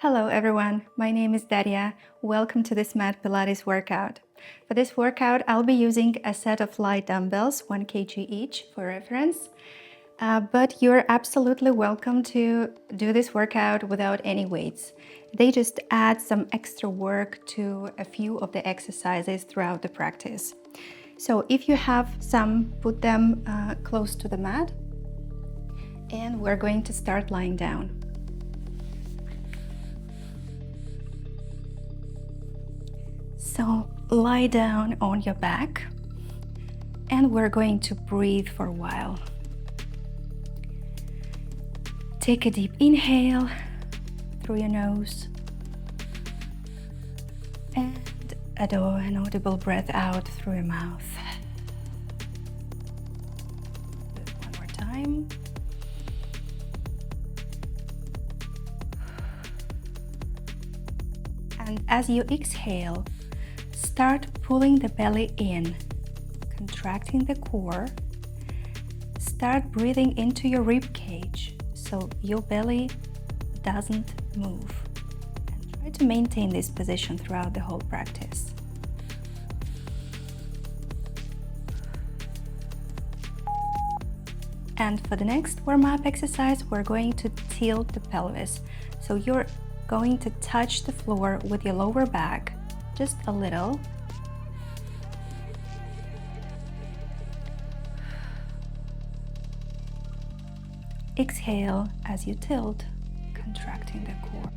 Hello everyone, my name is Daria. Welcome to this mat Pilates workout. For this workout, I'll be using a set of light dumbbells, 1 kg each for reference. But you're absolutely welcome to do this workout without any weights. They just add some extra work to a few of the exercises throughout the practice. So if you have some, put them close to the mat. And we're going to start lying down. So lie down on your back and we're going to breathe for a while. Take a deep inhale through your nose and an audible breath out through your mouth. Do it one more time. And as you exhale, start pulling the belly in, contracting the core. Start breathing into your rib cage so your belly doesn't move. And try to maintain this position throughout the whole practice. And for the next warm-up exercise, we're going to tilt the pelvis. So you're going to touch the floor with your lower back just a little. Exhale as you tilt, contracting the core.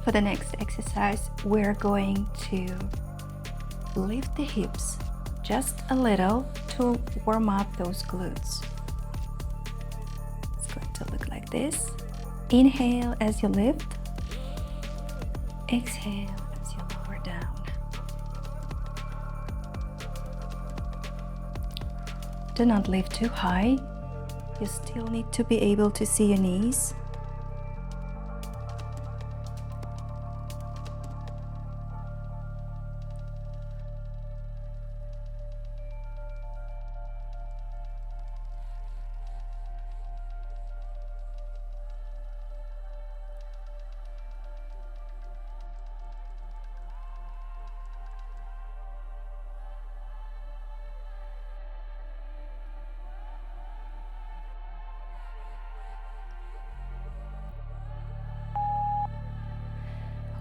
For the next exercise, we're going to lift the hips just a little to warm up those glutes. It's going to look like this. Inhale as you lift. Exhale as you lower down. Do not lift too high. You still need to be able to see your knees.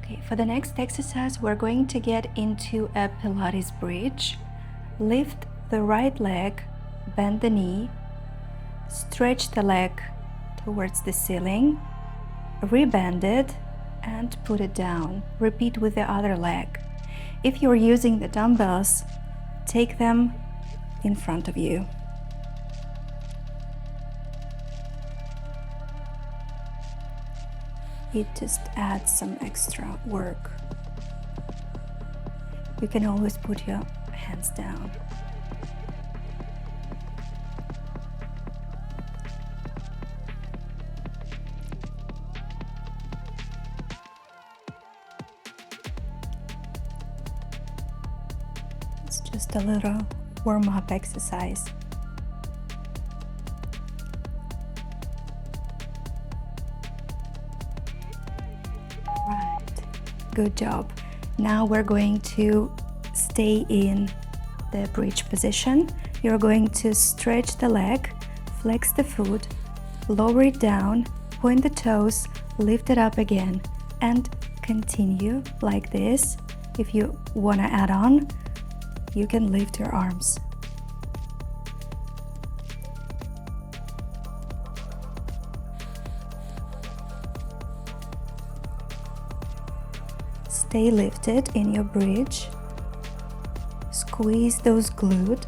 Okay, for the next exercise, we're going to get into a Pilates bridge. Lift the right leg, bend the knee, stretch the leg towards the ceiling, rebend it, and put it down. Repeat with the other leg. If you're using the dumbbells, take them in front of you. It just adds some extra work. You can always put your hands down. It's just a little warm-up exercise. Good job. Now we're going to stay in the bridge position. You're going to stretch the leg, flex the foot, lower it down, point the toes, lift it up again, and continue like this. If you want to add on, you can lift your arms. Stay lifted in your bridge. Squeeze those glutes.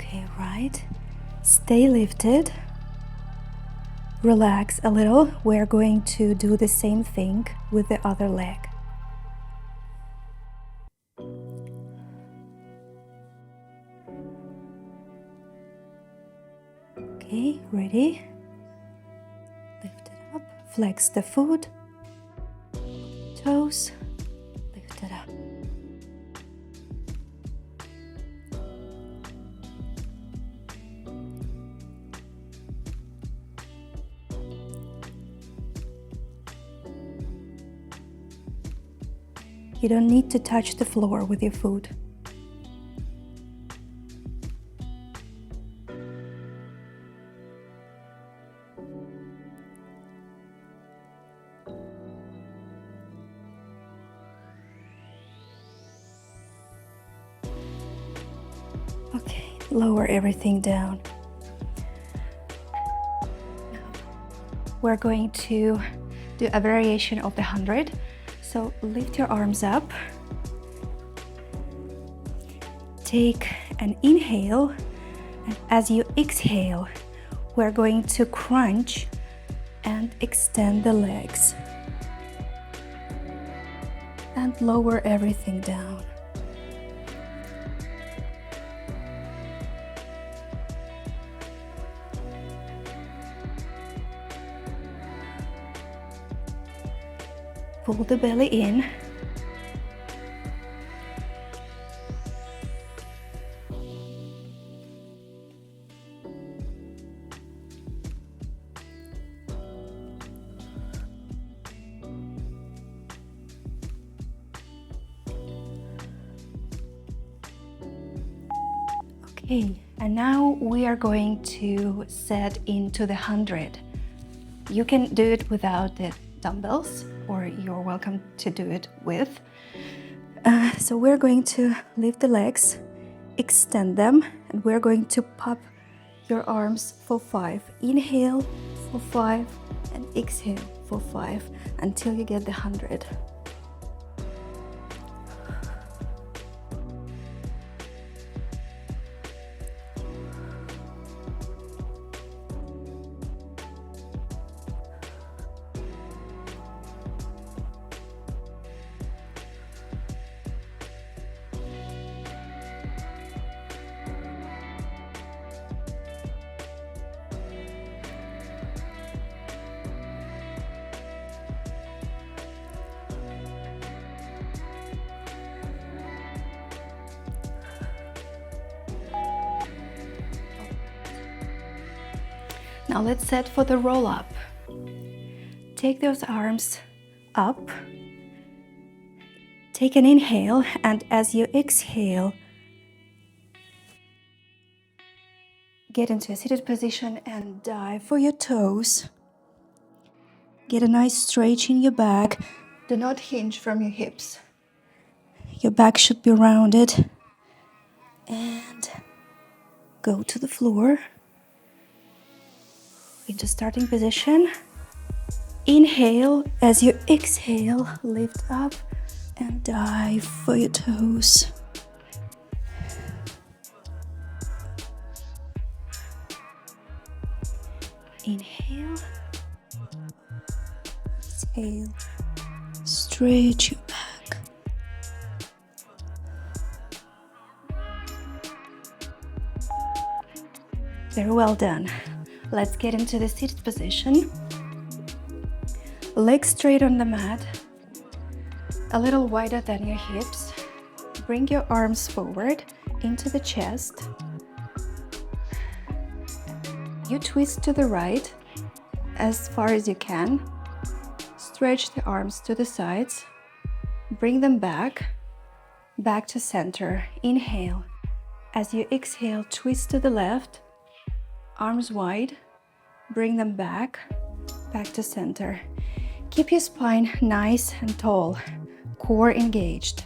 Okay, right. Stay lifted. Relax a little. We're going to do the same thing with the other leg. Okay, ready? Lift it up. Flex the foot. Toes. Lift it up. You don't need to touch the floor with your foot. Okay, lower everything down. We're going to do a variation of the 100. So lift your arms up. Take an inhale, and as you exhale, we're going to crunch and extend the legs. And lower everything down. Pull the belly in. Okay, and now we are going to set into the 100. You can do it without the dumbbells, or you're welcome to do it with. So we're going to lift the legs, extend them, and we're going to pop your arms for 5. Inhale for 5 and exhale for 5 until you get the 100. Now let's set for the roll up. Take those arms up. Take an inhale, and as you exhale, get into a seated position and dive for your toes. Get a nice stretch in your back. Do not hinge from your hips. Your back should be rounded. And go to the floor. Into starting position. Inhale, as you exhale, lift up and dive for your toes. Inhale, exhale, stretch your back. Very well done. Let's get into the seated position. Legs straight on the mat, a little wider than your hips. Bring your arms forward into the chest. You twist to the right as far as you can. Stretch the arms to the sides. Bring them back to center. Inhale. As you exhale, twist to the left. Arms wide. Bring them back to center. Keep your spine nice and tall, core engaged.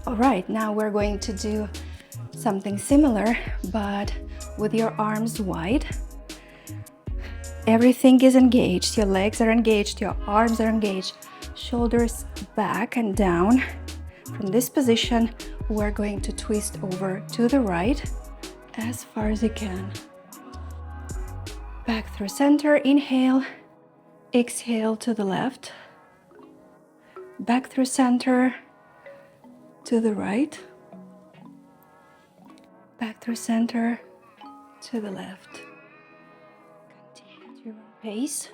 All right, now we're going to do something similar, but with your arms wide. Everything is engaged. Your legs are engaged, your arms are engaged, shoulders back and down. From this position, we're going to twist over to the right as far as you can. Back through center, inhale, exhale to the left. Back through center, to the right. Back through center, to the left. Continue at your own pace.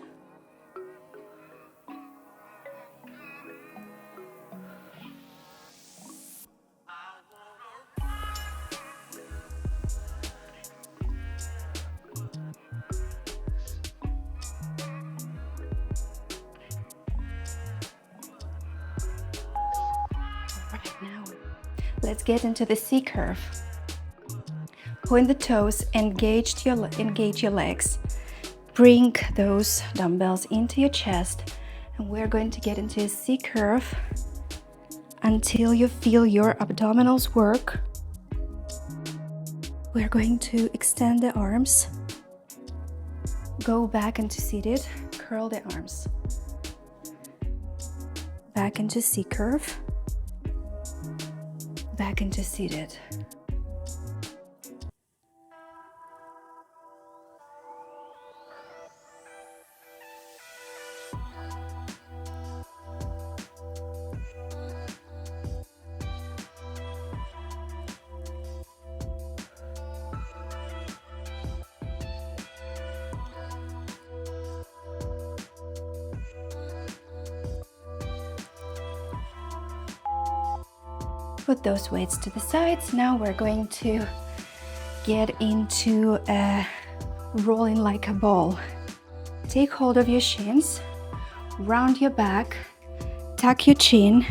Now, let's get into the C curve. Point the toes, engage your legs. Bring those dumbbells into your chest, and we're going to get into a C curve until you feel your abdominals work. We're going to extend the arms, go back into seated, curl the arms. Back into C curve. Back into seated. Put those weights to the sides. Now we're going to get into rolling like a ball. Take hold of your shins, round your back, tuck your chin.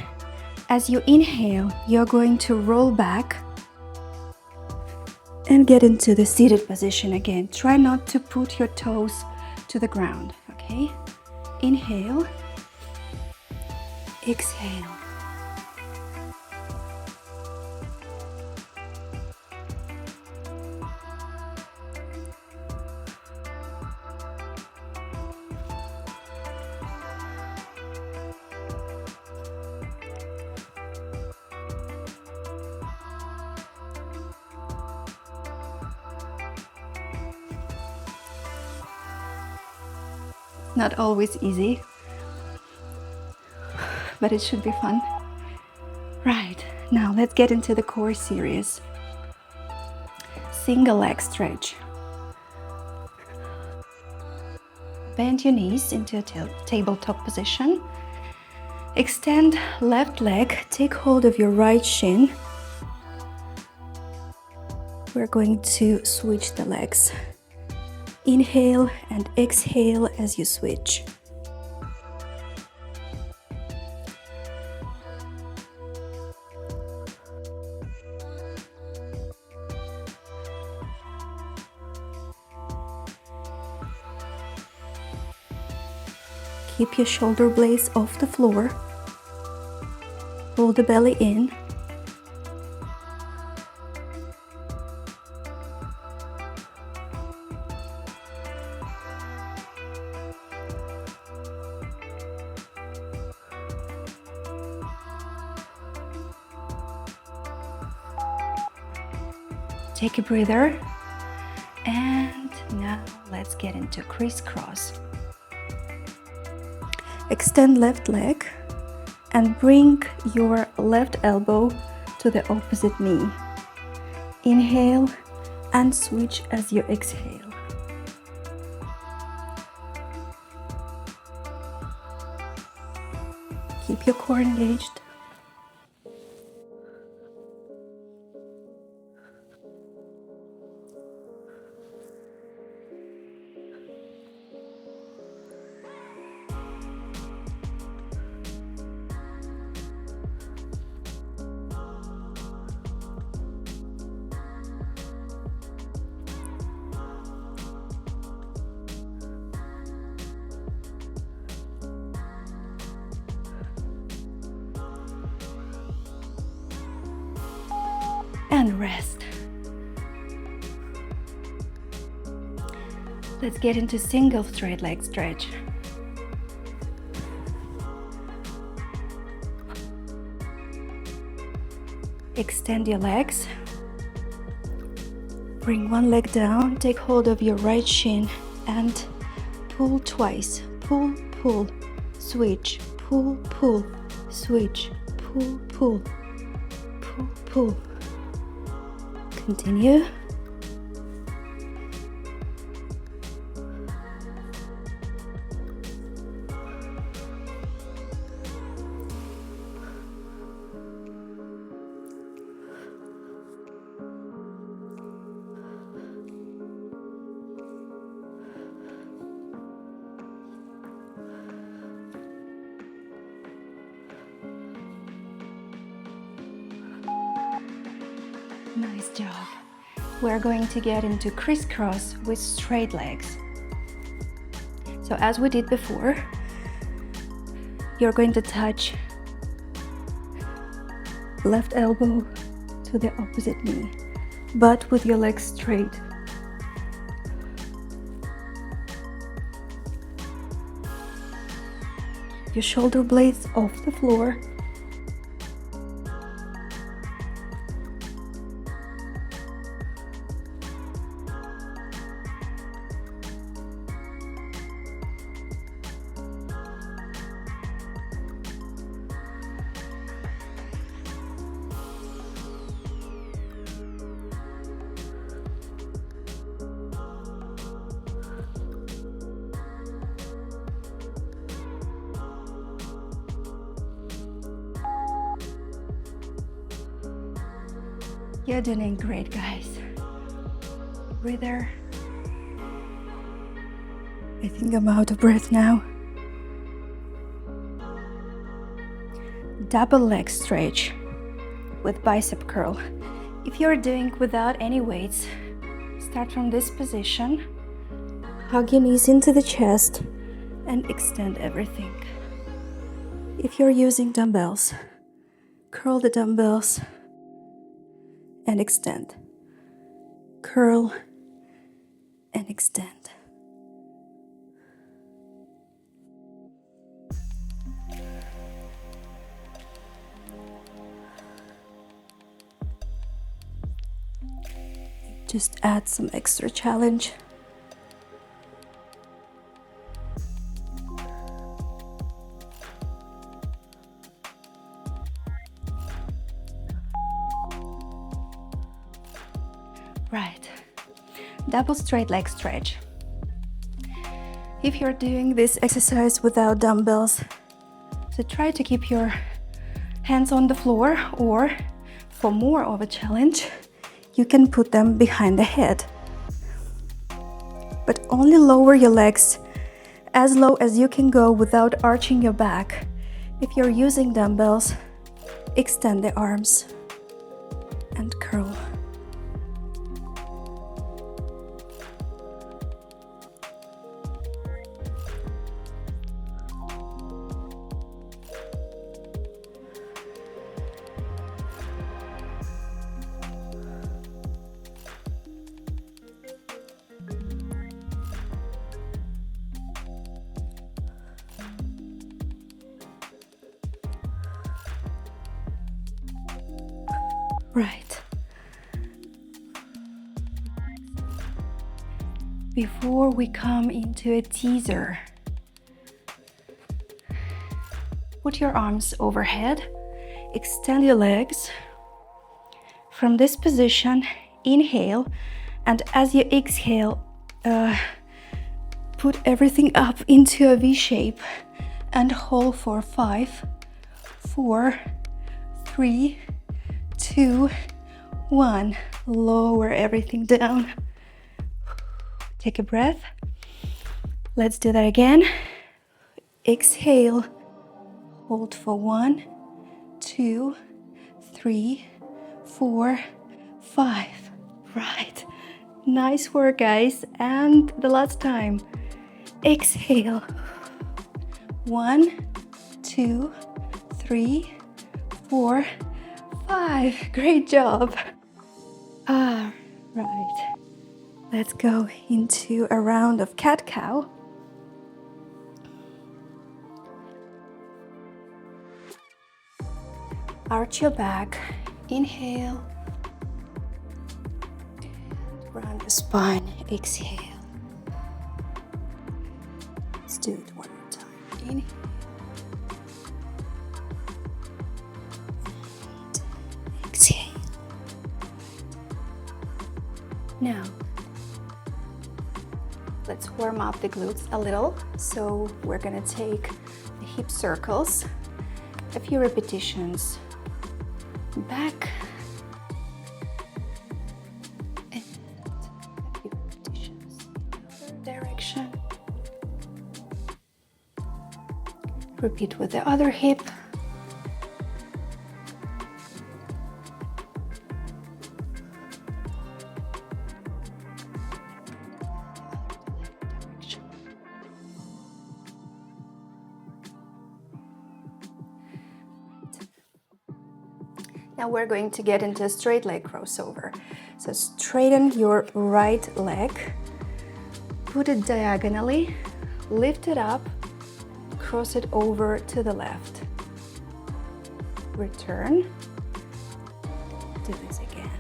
As you inhale, you're going to roll back and get into the seated position again. Try not to put your toes to the ground, okay? Inhale, exhale. Not always easy, but it should be fun. Right, now let's get into the core series. Single leg stretch. Bend your knees into a tabletop position. Extend left leg, take hold of your right shin. We're going to switch the legs. Inhale and exhale as you switch. Keep your shoulder blades off the floor. Pull the belly in. Take a breather, and now let's get into crisscross. Extend left leg and bring your left elbow to the opposite knee. Inhale and switch as you exhale. Keep your core engaged. and rest. Let's get into single straight leg stretch. Extend your legs. Bring one leg down, take hold of your right shin and pull twice. Pull, pull, switch, pull, pull, switch, pull, pull, pull, pull. Continue. Nice job. We're going to get into crisscross with straight legs. So as we did before, you're going to touch left elbow to the opposite knee, but with your legs straight. Your shoulder blades off the floor. You're doing great, guys. Breather. I think I'm out of breath now. Double leg stretch with bicep curl. If you're doing without any weights, start from this position. Hug your knees into the chest and extend everything. If you're using dumbbells, curl the dumbbells and extend. Curl and extend. Just add some extra challenge. Right, double straight leg stretch. If you're doing this exercise without dumbbells, so try to keep your hands on the floor, or for more of a challenge, you can put them behind the head. But only lower your legs as low as you can go without arching your back. If you're using dumbbells, extend the arms and curl. Right. Before we come into a teaser, put your arms overhead, extend your legs. From this position, inhale, and as you exhale, put everything up into a V shape and hold for 5, 4, 3, 2, 1. Lower everything down. Take a breath. Let's do that again. Exhale. Hold for 1, 2, 3, 4, 5. Right. Nice work, guys. And the last time. Exhale. 1, 2, 3, 4, 5. Great job. Ah, right. Let's go into a round of cat-cow. Arch your back. Inhale. Round the spine. Exhale. Let's do it one more time. Inhale. And exhale. Now, let's warm up the glutes a little. So we're gonna take the hip circles, a few repetitions back, and a few repetitions in the other direction. Repeat with the other hip. Now we're going to get into a straight leg crossover. So straighten your right leg, put it diagonally, lift it up, cross it over to the left. Return. Do this again.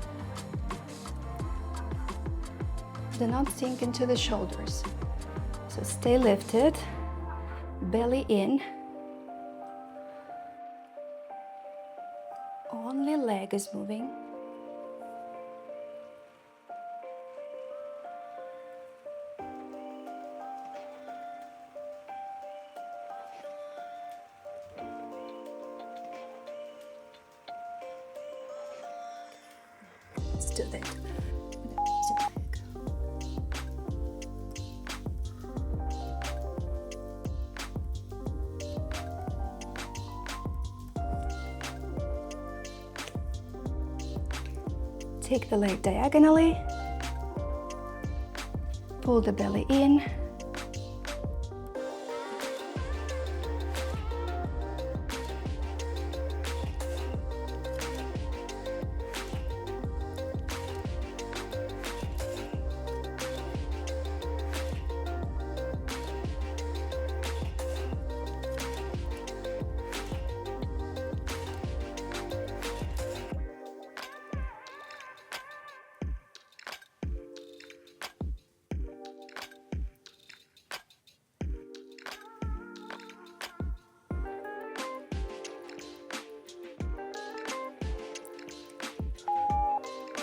Do not sink into the shoulders. So stay lifted, belly in. Only leg is moving. Let's do that. Take the leg diagonally, pull the belly in,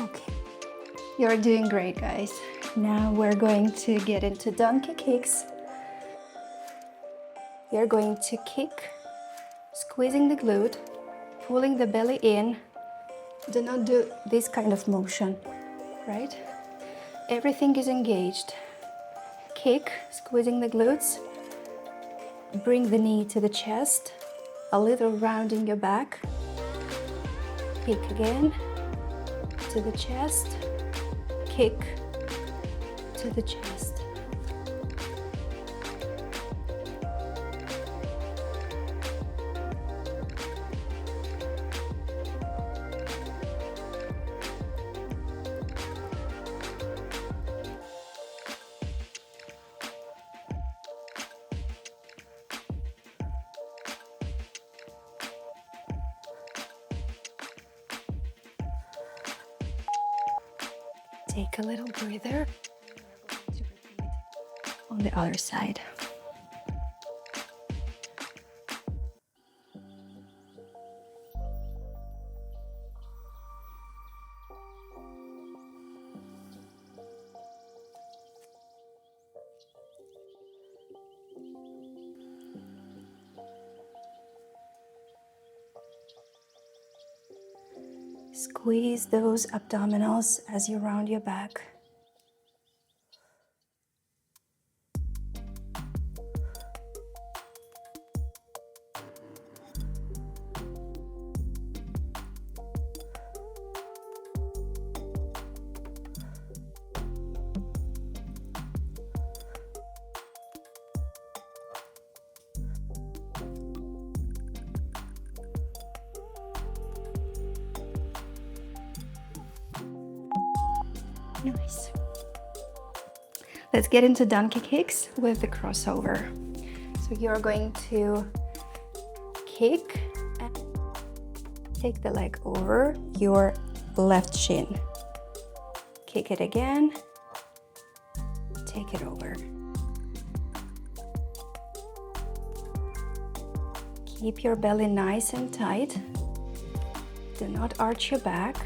Okay, you're doing great, guys. Now we're going to get into donkey kicks. You're going to kick, squeezing the glute, pulling the belly in. Do not do this kind of motion, right? Everything is engaged. Kick, squeezing the glutes. Bring the knee to the chest, a little rounding your back. Kick again. To the chest, kick to the chest. Take a little breather. On the other side. Squeeze those abdominals as you round your back. Nice. Let's get into donkey kicks with the crossover. So you're going to kick and take the leg over your left shin. Kick it again, take it over. Keep your belly nice and tight. Do not arch your back.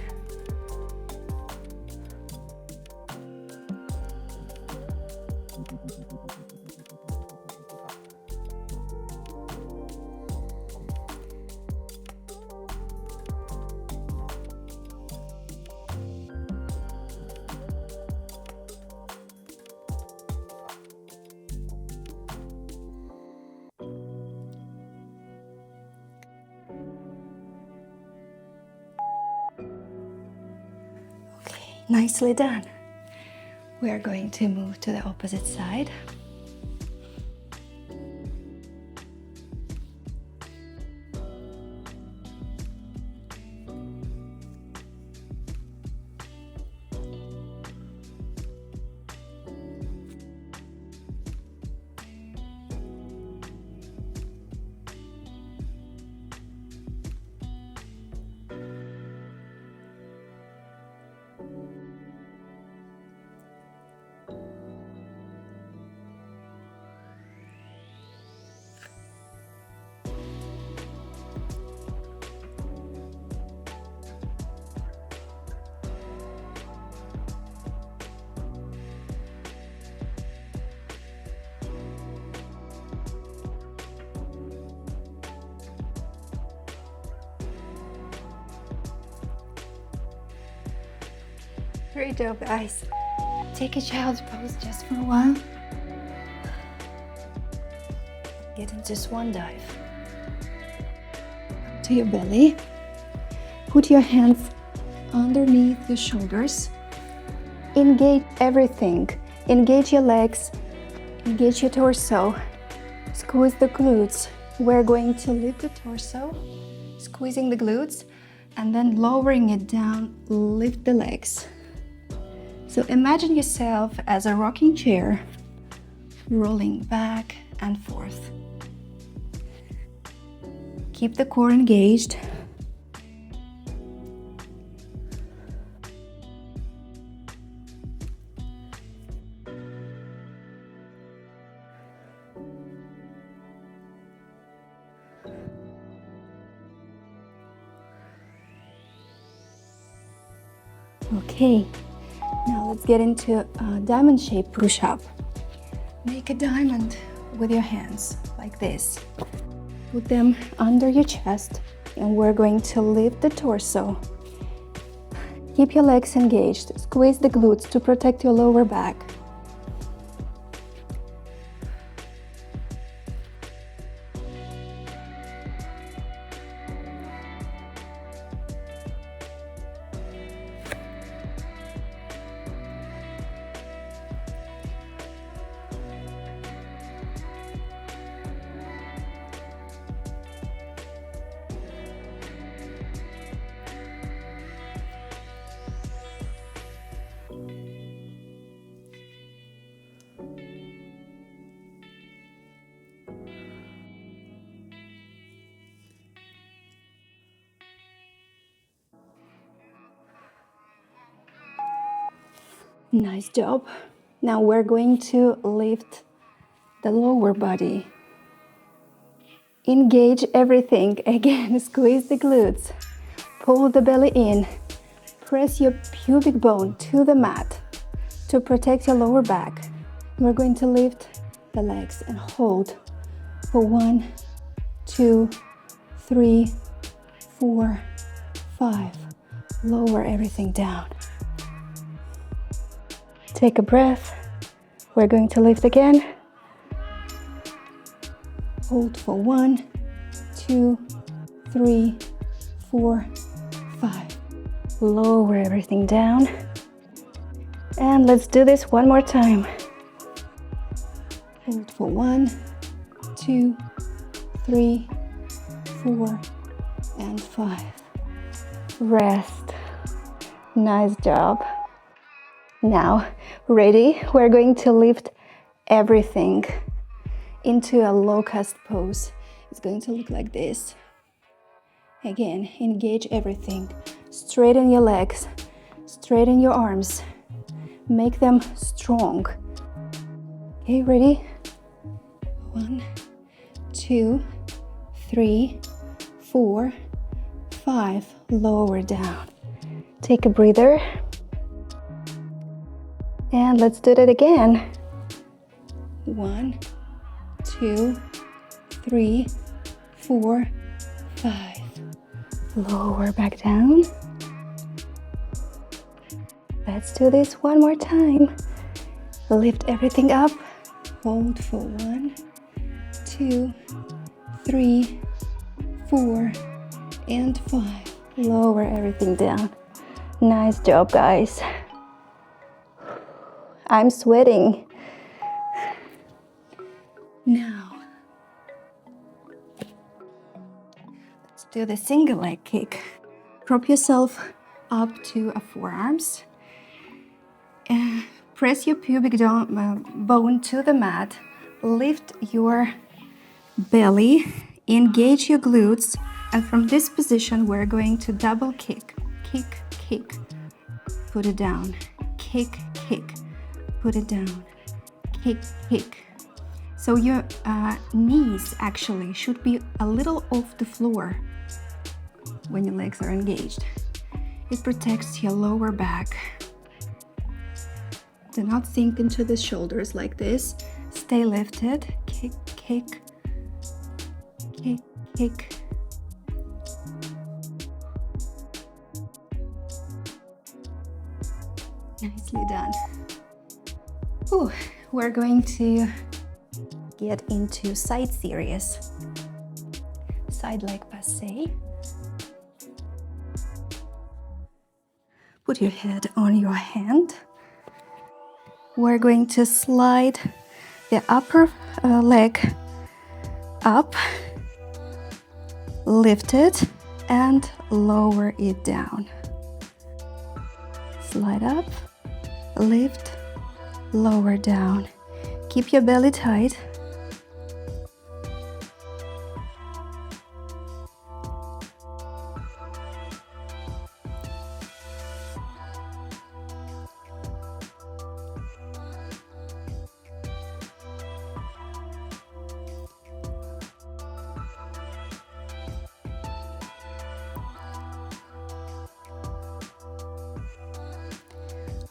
Nicely done. We are going to move to the opposite side. Great job, guys. Take a child's pose just for a while. Get into swan dive. To your belly. Put your hands underneath your shoulders. Engage everything. Engage your legs. Engage your torso. Squeeze the glutes. We're going to lift the torso, squeezing the glutes, and then lowering it down, lift the legs. So imagine yourself as a rocking chair, rolling back and forth. Keep the core engaged. Okay. Now let's get into a diamond shape push-up. Make a diamond with your hands like this. Put them under your chest and we're going to lift the torso. Keep your legs engaged. Squeeze the glutes to protect your lower back. Nice job. Now we're going to lift the lower body. Engage everything. Again, squeeze the glutes. Pull the belly in. Press your pubic bone to the mat to protect your lower back. We're going to lift the legs and hold for 1, 2, 3, 4, 5. Lower everything down. Take a breath. We're going to lift again. Hold for 1, 2, 3, 4, 5. Lower everything down. And let's do this one more time. Hold for 1, 2, 3, 4, and 5. Rest. Nice job. Now, ready? We're going to lift everything into a locust pose. It's going to look like this. Again, engage everything. Straighten your legs, straighten your arms. Make them strong. Okay, ready? 1, 2, 3, 4, 5. Lower down. Take a breather. And let's do that again. 1, 2, 3, 4, 5. Lower back down. Let's do this one more time. Lift everything up. Hold for 1, 2, 3, 4, and 5. Lower everything down. Nice job, guys. I'm sweating. Now, let's do the single leg kick. Prop yourself up to a forearms. Press your pubic bone to the mat. Lift your belly. Engage your glutes. And from this position, we're going to double kick. Kick, kick. Put it down. Kick, kick. Put it down. Kick, kick. So your knees actually should be a little off the floor when your legs are engaged. It protects your lower back. Do not sink into the shoulders like this. Stay lifted. Kick, kick, kick, kick. Nicely done. Ooh, we're going to get into side series. Side leg passe. Put your head on your hand. We're going to slide the upper leg up, lift it, and lower it down. Slide up, lift, lower down. Keep your belly tight.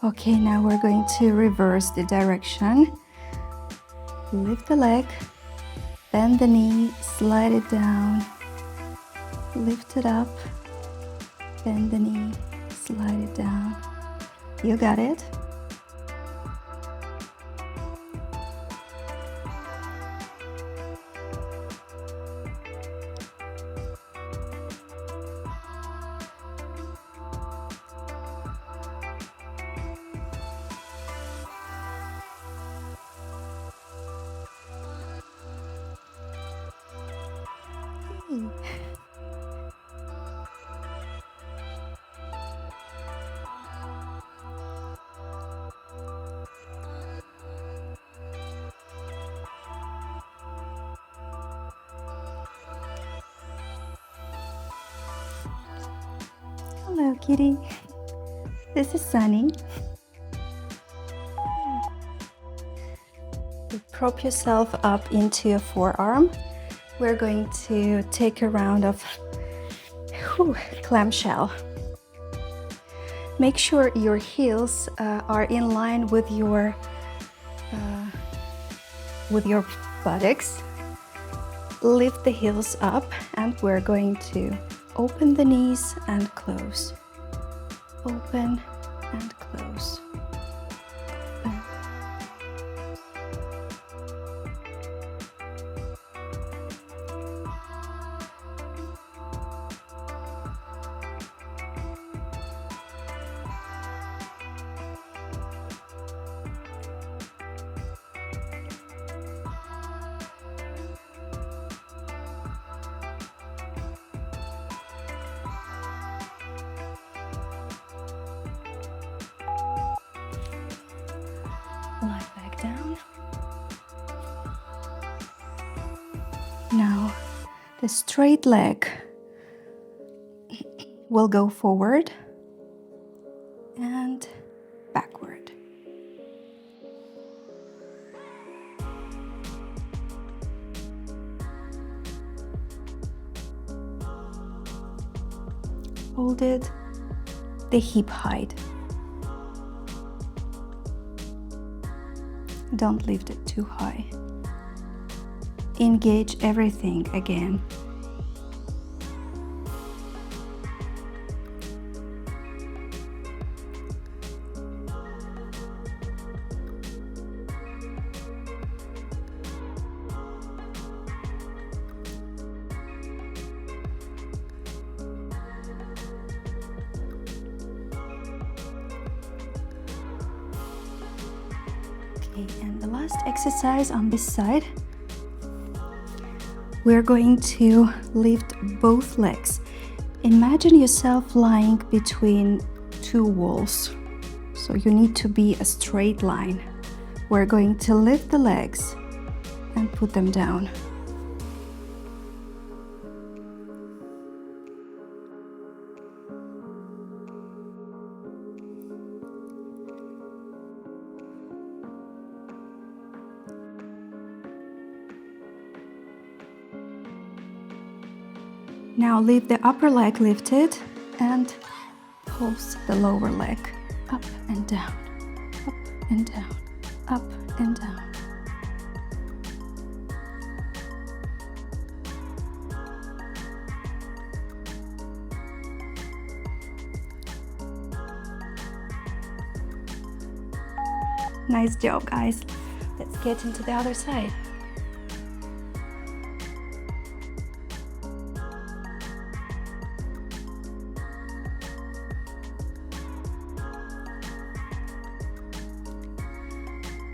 Okay, now we're going to reverse the direction. Lift the leg, bend the knee, slide it down, lift it up, bend the knee, slide it down. You got it. Hello, kitty. This is Sunny. Prop yourself up into a forearm. We're going to take a round of clamshell. Make sure your heels are in line with your buttocks. Lift the heels up, and we're going to open the knees and close. Open and close. Open. Now, the straight leg will go forward and backward. Hold it, the hip height. Don't lift it too high. Engage everything again. Okay, and the last exercise on this side, we're going to lift both legs. Imagine yourself lying between two walls. So you need to be a straight line. We're going to lift the legs and put them down. Now leave the upper leg lifted and pulse the lower leg up and down, up and down, up and down. Nice job, guys. Let's get into the other side.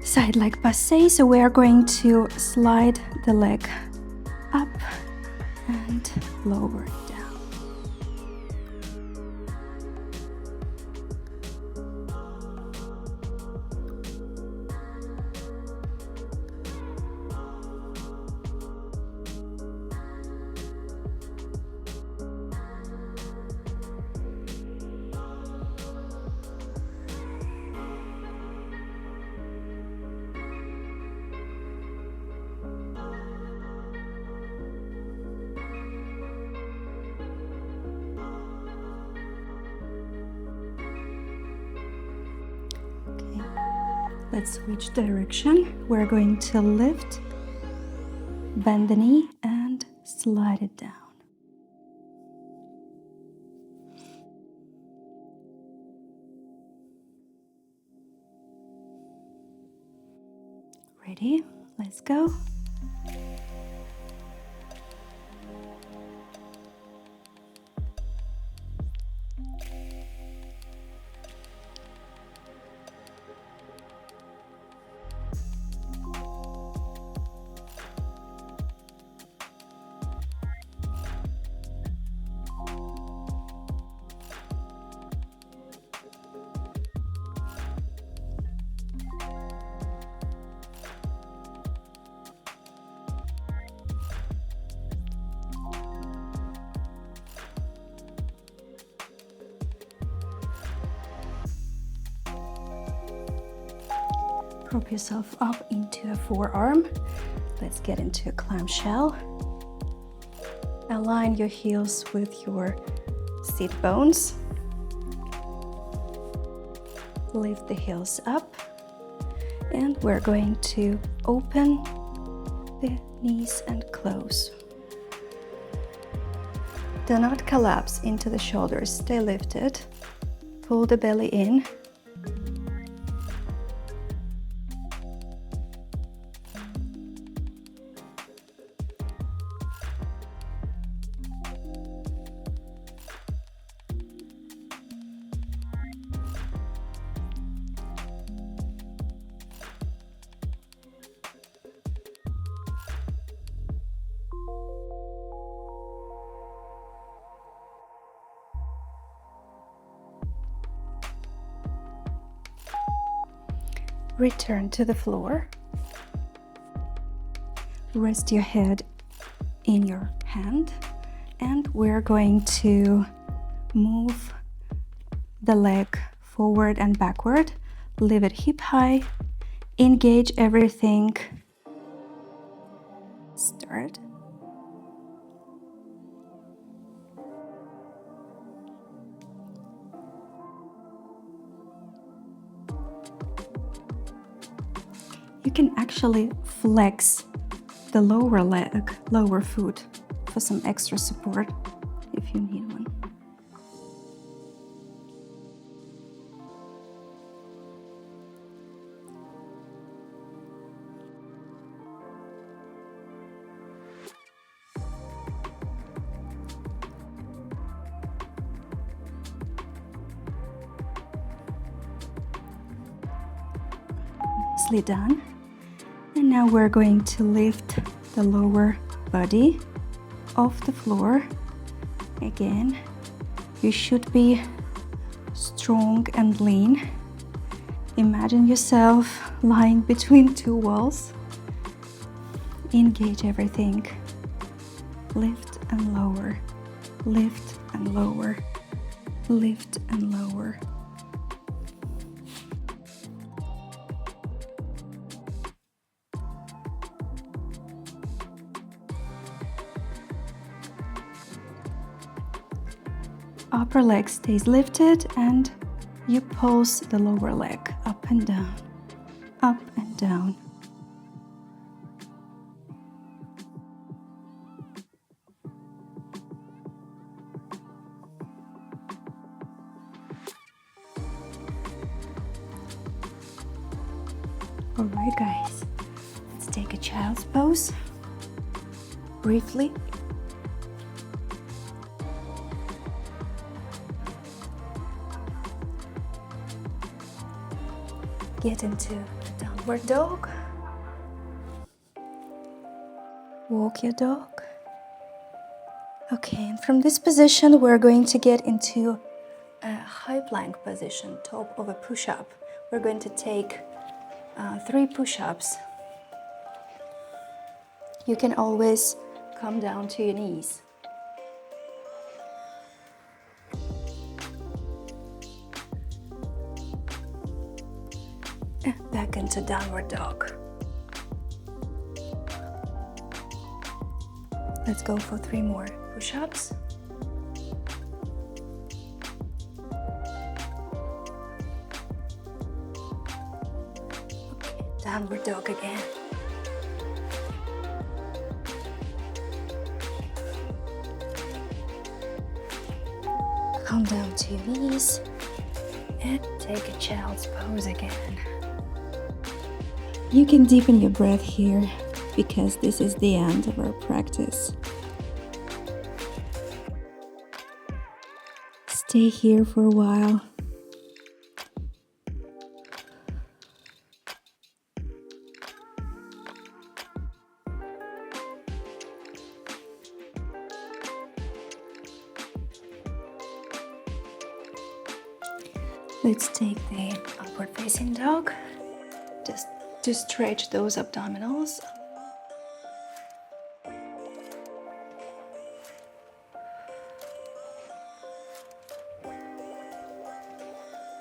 Side leg passe, so we are going to slide the leg up and lower it down. Let's switch direction. We're going to lift, bend the knee, and slide it down. Ready? Let's go. Prop yourself up into a forearm. Let's get into a clamshell. Align your heels with your sit bones. Lift the heels up. And we're going to open the knees and close. Do not collapse into the shoulders. Stay lifted. Pull the belly in. Return to the floor. Rest your head in your hand, and we're going to move the leg forward and backward. Leave it hip high, engage everything. Start. You can actually flex the lower leg, lower foot for some extra support if you need one. Nicely done. And now we're going to lift the lower body off the floor. Again, you should be strong and lean. Imagine yourself lying between two walls. Engage everything. Lift and lower, lift and lower, lift and lower. Upper leg stays lifted and you pulse the lower leg up and down, up and down. All right, guys, let's take a child's pose briefly. Get into the downward dog. Walk your dog. Okay, and from this position, we're going to get into a high plank position, top of a push-up. We're going to take 3 push-ups. You can always come down to your knees. Back into downward dog. Let's go for 3 more push-ups. Okay, downward dog again. Come down to your knees and take a child's pose again. You can deepen your breath here because this is the end of our practice. Stay here for a while. Let's take the upward facing dog. Just to stretch those abdominals.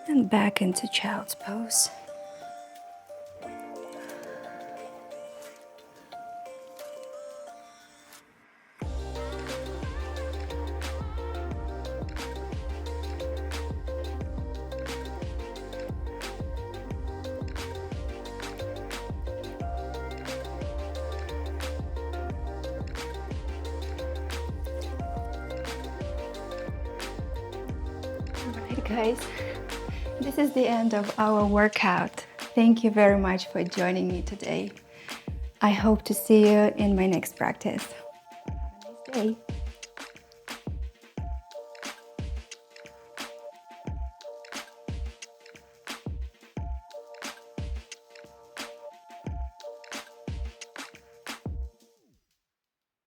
And back into child's pose. Alright guys, this is the end of our workout. Thank you very much for joining me today. I hope to see you in my next practice. Have a nice day.